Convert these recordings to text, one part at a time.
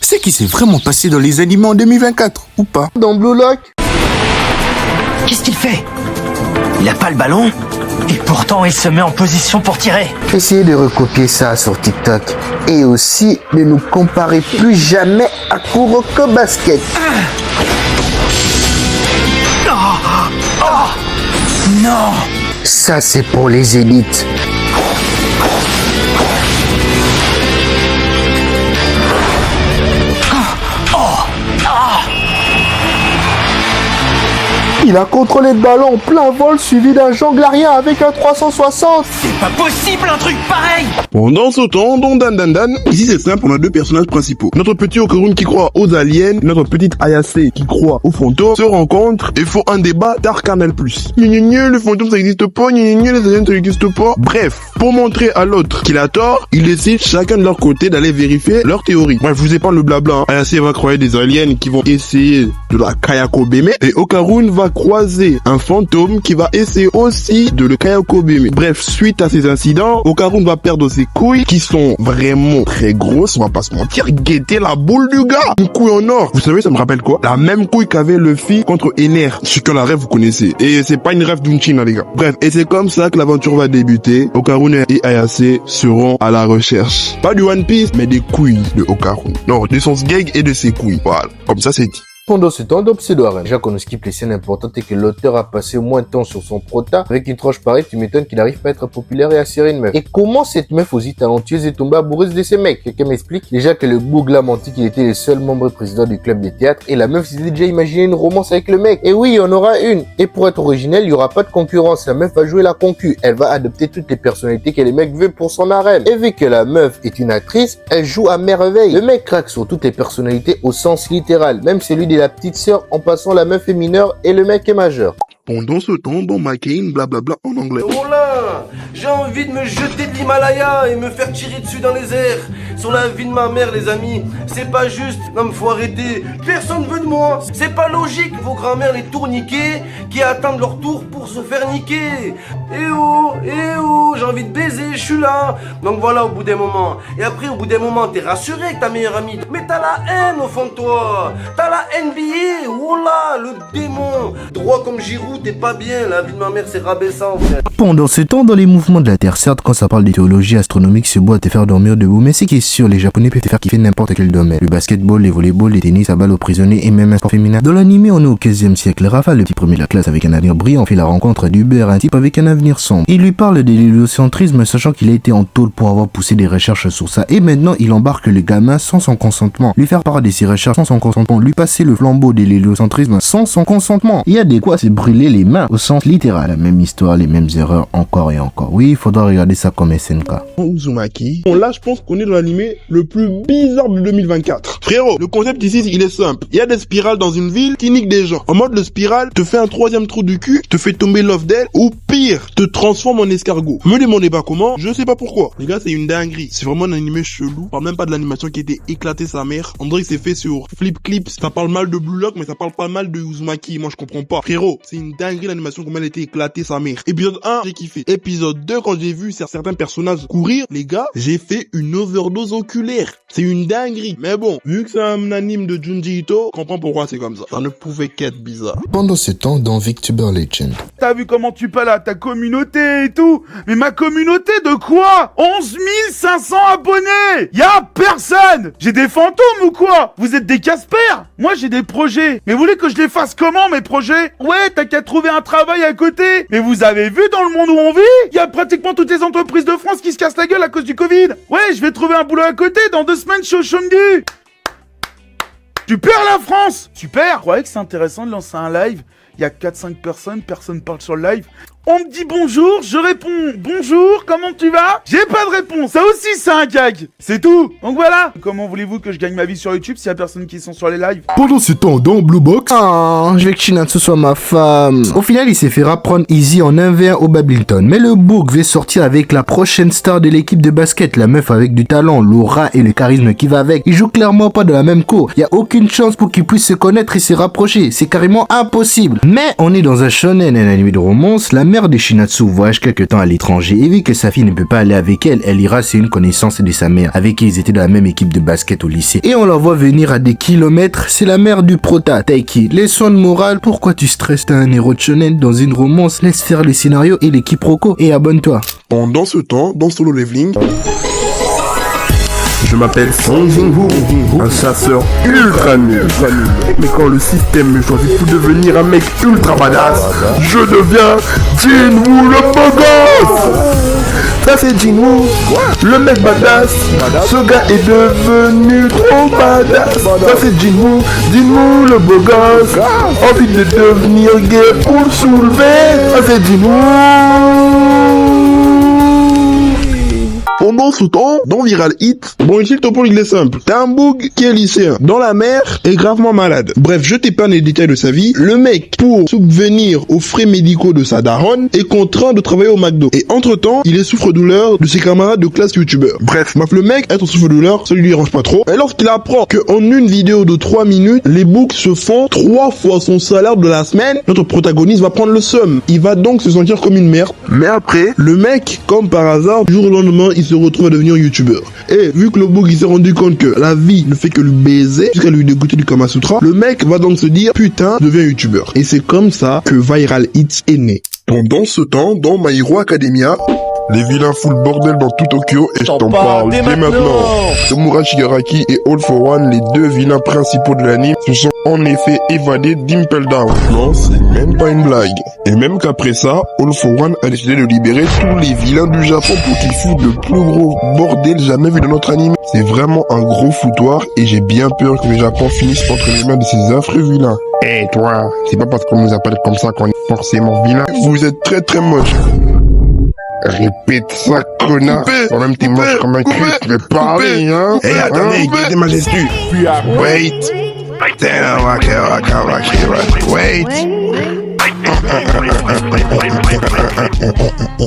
C'est qui s'est vraiment passé dans les animés en 2024, ou pas? Dans Blue Lock? Qu'est-ce qu'il fait? Il a pas le ballon et pourtant il se met en position pour tirer. Essayez de recopier ça sur TikTok. Et aussi, ne nous comparez plus jamais à Kuroko Basket. Non! Ça, c'est pour les élites. Il a contrôlé le ballon en plein vol suivi d'un jonglarien avec un 360. C'est pas possible un truc pareil! Pendant ce temps, dans Dan Dan Dan, ici c'est simple, on a deux personnages principaux. Notre petit Okarun qui croit aux aliens, notre petite Ayase qui croit aux fantômes, se rencontrent et font un débat d'Arcanal+. Le fantôme ça existe pas, les aliens ça existe pas. Bref, pour montrer à l'autre qu'il a tort, ils décident chacun de leur côté d'aller vérifier leur théorie. Bref, je vous épargne le blabla, hein. Ayase va croire des aliens qui vont essayer de la Kayako Beme et Okarun va croiser un fantôme qui va essayer aussi de le Kayako Beme. Bref, suite à ces incidents, Okarun va perdre ses couilles qui sont vraiment très grosses, on va pas se mentir. Guettez la boule du gars, une couille en or. Vous savez, ça me rappelle quoi? La même couille qu'avait Luffy contre Ener. Ce que la rêve vous connaissez. Et c'est pas une rêve d'Unchin, les gars. Bref, et c'est comme ça que l'aventure va débuter. Okarun et Ayase seront à la recherche. Pas du One Piece, mais des couilles de Okarun. Non, de son sgeg et de ses couilles. Voilà, comme ça c'est dit. Pendant ce temps, dans Pseudo-Arène, déjà qu'on nous skip les scènes importantes et que l'auteur a passé moins de temps sur son prota, avec une tranche pareille, tu m'étonnes qu'il arrive pas à être populaire et à serrer une meuf. Et comment cette meuf aussi talentueuse est tombée amoureuse de ces mecs? Quelqu'un m'explique? Déjà que le bougla menti qu'il était le seul membre président du club de théâtre et la meuf s'était déjà imaginé une romance avec le mec. Et oui, il y en aura une. Et pour être originel, il y aura pas de concurrence. La meuf va jouer la concu. Elle va adopter toutes les personnalités que les mecs veulent pour son harem. Et vu que la meuf est une actrice, elle joue à merveille. Le mec craque sur toutes les personnalités au sens littéral, même celui de la petite sœur en passant la meuf est mineure et le mec est majeur. Pendant ce temps, dans McCain, blablabla en anglais. Oh là, j'ai envie de me jeter de l'Himalaya et me faire tirer dessus dans les airs. Sur la vie de ma mère, les amis. C'est pas juste. Non, mais faut arrêter. Personne veut de moi. C'est pas logique, vos grand-mères les tourniquets qui attendent leur tour pour se faire niquer. Eh oh, j'ai envie de baiser, je suis là. Donc voilà, au bout d'un moment. Et après, au bout d'un moment, t'es rassuré avec ta meilleure amie. Mais t'as la haine au fond de toi. T'as la NBA. Oh là, le démon. Droit comme Giroud, t'es pas bien. La vie de ma mère, c'est rabaissant, frère. Pendant ce temps, dans les mouvements de la Terre, certes, quand ça parle de théologie astronomique, ce bois à te faire dormir debout, mais c'est qui est sûr, les Japonais peuvent te faire kiffer n'importe quel domaine. Le basketball, les volleyball, les tennis, à balle aux prisonniers et même un sport féminin. Dans l'anime, on est au 15e siècle. Rafa, le petit premier de la classe avec un avenir brillant, fait la rencontre d'Hubert, un type avec un avenir sombre. Il lui parle de l'héliocentrisme, sachant qu'il a été en tôle pour avoir poussé des recherches sur ça. Et maintenant, il embarque le gamin sans son consentement. Lui faire part de ses recherches sans son consentement. Lui passer le flambeau de l'héliocentrisme sans son consentement. Il y a des quoi se brûler les mains au sens littéral. La même histoire, les mêmes erreurs, encore et encore. Oui, il faudra regarder ça comme SNK. Uzumaki. Bon, là, je pense qu'on est dans l'animé le plus bizarre de 2024. Frérot, le concept ici, il est simple. Il y a des spirales dans une ville qui niquent des gens. En mode, le spirale te fait un troisième trou du cul, te fait tomber l'off d'elle, ou pire, te transforme en escargot. Me demandez pas comment, je sais pas pourquoi. Les gars, c'est une dinguerie. C'est vraiment un animé chelou. On parle même pas de l'animation qui a été éclatée sa mère. On dirait que c'est fait sur Flip Clips. Ça parle mal de Blue Lock, mais ça parle pas mal de Uzumaki. Moi, je comprends pas. Frérot, c'est une dinguerie l'animation, comment elle a été éclatée sa mère. Épisode 1, j'ai kiffé. Épisode 2, quand j'ai vu certains personnages courir, les gars, j'ai fait une overdose oculaire. C'est une dinguerie. Mais bon, vu que c'est un anime de Junji Ito, je comprends pourquoi c'est comme ça. Ça ne pouvait qu'être bizarre. Pendant ce temps, dans VTuber Legend. T'as vu comment tu parles à ta communauté et tout? Mais ma communauté de quoi? 11 500 abonnés! Y'a personne! J'ai des fantômes ou quoi? Vous êtes des Casper? Moi j'ai des projets. Mais vous voulez que je les fasse comment mes projets? Ouais, t'as qu'à trouver un travail à côté. Mais vous avez vu dans le monde où on vit? Y'a pratiquement toutes les entreprises de France qui se cassent la gueule à cause du Covid. Ouais, je vais trouver un boulot à côté. Dans 2 semaines, je suis au Shongu. Super la France! Super! Je croyais que c'est intéressant de lancer un live. Il y a 4-5 personnes, personne parle sur le live. On me dit bonjour, je réponds bonjour, comment tu vas? J'ai pas de réponse, ça aussi c'est un gag, c'est tout. Donc voilà, comment voulez-vous que je gagne ma vie sur YouTube s'il y a personne qui sont sur les lives? Pendant ce temps, dans Blue Box, je veux que Shinatsu soit ma femme. Au final, il s'est fait reprendre easy en 1v1 au Babylton. Mais le book va sortir avec la prochaine star de l'équipe de basket, la meuf avec du talent, l'aura et le charisme qui va avec. Ils jouent clairement pas de la même cour. Il y a aucune chance pour qu'ils puissent se connaître et se rapprocher. C'est carrément impossible. Mais on est dans un shonen, un anime de romance. La meuf mère de Shinatsu voyage quelque temps à l'étranger et vu que sa fille ne peut pas aller avec elle, elle ira chez une connaissance de sa mère avec qui ils étaient dans la même équipe de basket au lycée. Et on la voit venir à des kilomètres, c'est la mère du prota, Taiki. Leçon de morale, pourquoi tu stresses? T'as un héros de shonen dans une romance, laisse faire le scénario et les quiproquos et abonne-toi. Pendant ce temps, dans Solo Leveling, je m'appelle Song Jin-woo, un chasseur ultra nul. Mais quand le système me choisit pour devenir un mec ultra badass, je deviens Jin-woo le beau gosse. Ça c'est Jin-woo, le mec badass. Ce gars est devenu trop badass. Ça c'est Jin-woo, Jin-woo le beau gosse. Envie de devenir gay pour le soulever. Ça c'est Jin-woo. Pendant ce temps, dans Viral Hit, bon, ici le topo il est simple. T'as un boug qui est lycéen, dans la mer, est gravement malade. Bref, je t'épargne les détails de sa vie. Le mec, pour subvenir aux frais médicaux de sa daronne, est contraint de travailler au McDo. Et entre-temps, il est souffre-douleur de ses camarades de classe youtubeurs. Bref, le mec, être souffre-douleur, ça lui dérange pas trop. Et lorsqu'il apprend qu'en une vidéo de 3 minutes, les books se font 3 fois son salaire de la semaine, notre protagoniste va prendre le seum. Il va donc se sentir comme une merde. Mais après, le mec, comme par hasard, du jour au lendemain, il se retrouve à devenir youtubeur. Et vu que le bouc il s'est rendu compte que la vie ne fait que lui baiser jusqu'à lui dégoûter du Kama Sutra, le mec va donc se dire putain, je deviens youtubeur. Et c'est comme ça que Viral Hits est né. Pendant ce temps, dans My Hero Academia, les vilains foutent le bordel dans tout Tokyo et je t'en parle dès maintenant. Tomura Shigaraki et All for One, les deux vilains principaux de l'anime, se sont en effet évadés d'Impel Down. Non, c'est même pas une blague. Et même qu'après ça, All for One a décidé de libérer tous les vilains du Japon pour qu'ils foutent le plus gros bordel jamais vu dans notre anime. C'est vraiment un gros foutoir et j'ai bien peur que le Japon finisse entre les mains de ces affreux vilains. Eh toi, c'est pas parce qu'on nous appelle comme ça qu'on est forcément vilain. Vous êtes très très moche. Répète ça, connard. Toi-même t'es moche comme un cul, tu veux parler, hein. Eh, attendez, guidez majestueux. Wait. Wait.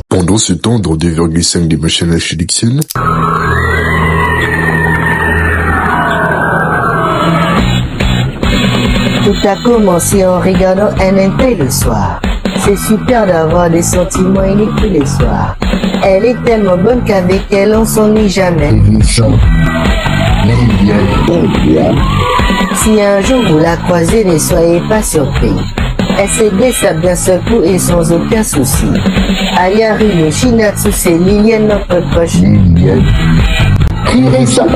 Pendant ce temps, dans 2,5 d'Emotional Selection, tout a commencé en regardant NNP le soir. C'est super d'avoir des sentiments uniques tous les soirs. Elle est tellement bonne qu'avec elle on s'ennuie jamais. Si un jour vous la croisez, ne soyez pas surpris. Elle s'est désappelée d'un seul coup et sans aucun souci. Ayari le Shinatsu, c'est Liliane notre proche. Liliane. Kirisa.